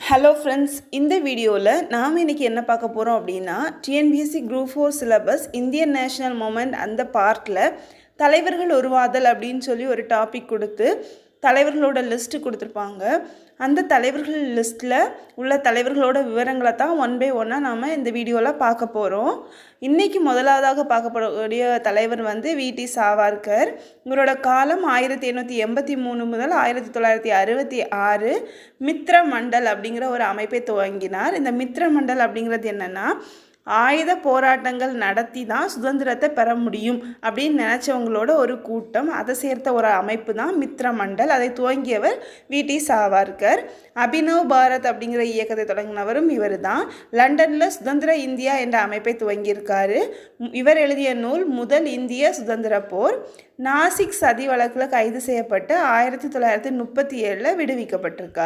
Hello friends, இந்த வீடியோவில் நாம் இன்றைக்கி என்ன பார்க்க போகிறோம் அப்படின்னா, TNPSC group 4 syllabus Indian national moment அந்த பார்ட்டில் தலைவர்கள் உருவாதல் அப்படின்னு சொல்லி ஒரு டாபிக் கொடுத்து தலைவர்களோட லிஸ்ட்டு கொடுத்துருப்பாங்க. அந்த தலைவர்கள் லிஸ்ட்டில் உள்ள தலைவர்களோட விவரங்களை தான் ஒன் பை ஒன்னாக நாம் இந்த வீடியோவில் பார்க்க போகிறோம். இன்றைக்கி முதலாவதாக பார்க்கப்படக்கூடிய தலைவர் வி.டி. சாவர்கர். இவரோட காலம் 1883 முதல் 1966. மித்ர மண்டல் அப்படிங்கிற ஒரு அமைப்பை துவங்கினார். இந்த மித்ர மண்டல் அப்படிங்கிறது என்னென்னா, ஆயுத போராட்டங்கள் நடத்தி தான் சுதந்திரத்தை பெற முடியும் அப்படின்னு நினச்சவங்களோட ஒரு கூட்டம், அதை சேர்த்த ஒரு அமைப்பு தான் மித்ர மண்டல். அதை துவங்கியவர் வி.டி. சாவர்கர். அபினவ் பாரத் அப்படிங்கிற இயக்கத்தை தொடங்கினவரும் இவர் தான். லண்டனில் சுதந்திர இந்தியா என்ற அமைப்பை துவங்கியிருக்காரு. இவர் எழுதிய நூல் முதல் இந்திய சுதந்திர போர். நாசிக் சதி வழக்கில் கைது செய்யப்பட்டு 1937 விடுவிக்கப்பட்டிருக்கார்.